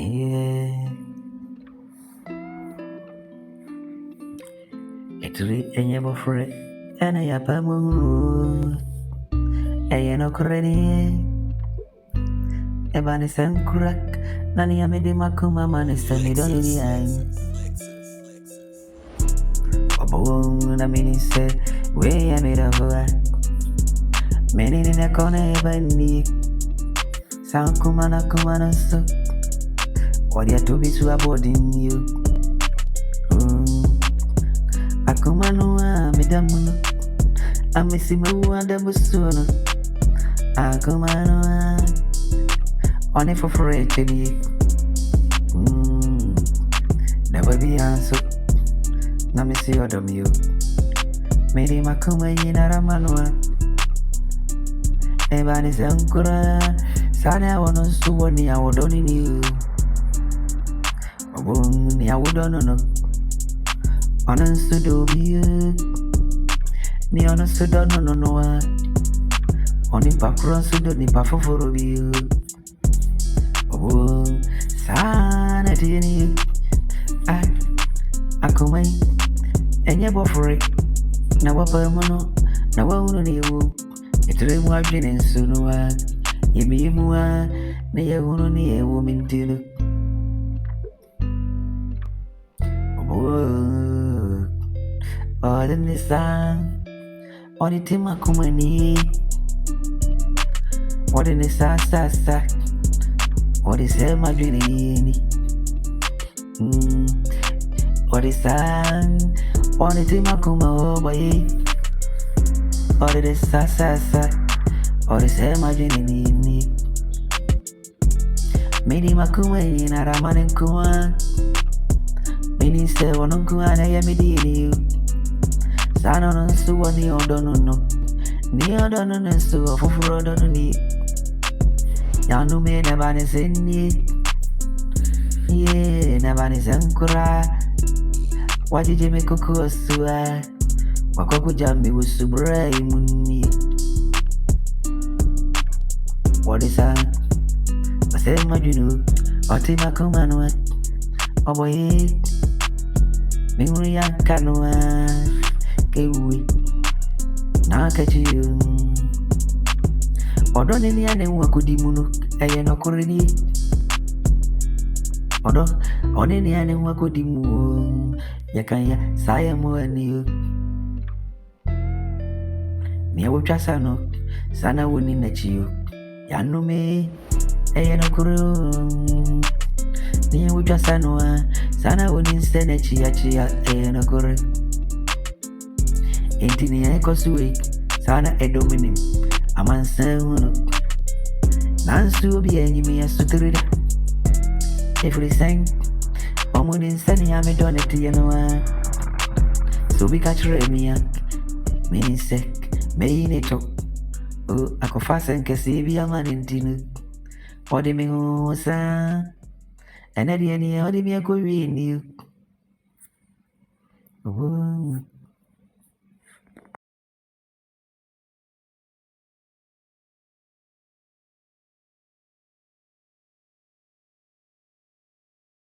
Yeah. Ituri enye bofre ena ya pamu. Eye no kureni. Ebani sankurak. Nani amedi makuma mani sani doni ni ay. Obo na mini se we amida voa. Meni ni nekone ebani. Sankumana kumana so. Wadia to be to aboarding you. Akumanua midamuno. Amesimu anda busuno. Akumanua. Only for free chili. Never be answer. Na me see other you. Made makuma yina ramanua. Ebani sankura. Sana wano suwani ya wodoni you. Ni awudono no. Onan sudo biye. Ni onan sudo no. Oni pakron sudo ni pafoforo biye. Sana tini. Akumai. Enye bofre. Na wapa mono. Na wauno ni wu. Itre mwa jine nsunuwa. Yemi mwa. Na ye uno ni ye wu mintilu. Oh, then the sun, oh, the team kumani, oh, the sa, oh, the same madrini, oh, the sun, oh, the team kuma, oh, boy, oh, the sa, oh, the same madrini, made him a kuma in a raman and kuma. Mini se wonunkuwa na yamidini you. Sana nonsuwa ni odono no. Ni odono nonsuwa fufuro odono ni. Yanu me nebani seni. Ye nebani senkura. Wajije me kuku osuwa. Wakoku jambi usubra imuni. Wadisa. Wasema junu. Otima kumanwa. Oboye. Minguri yang kanua kewi na kachiyo odo ni ane wakudimuno eye no kureni odo one ni ane wakudimu yakanya saya muani ni awuchasa no sana woni na chiyo yanume eye no kuru ni awuchasa no sana woni sene chia no kore entini eko suwe sana edominim amansa uno nansu bi enyi ya sutrida everything omuni sene ya me donate ye no so bi kachre mi ya me sek me ne to o akofasa nkesi bi amani ntinu odi me ho sa ena di eni odi mi akowi ni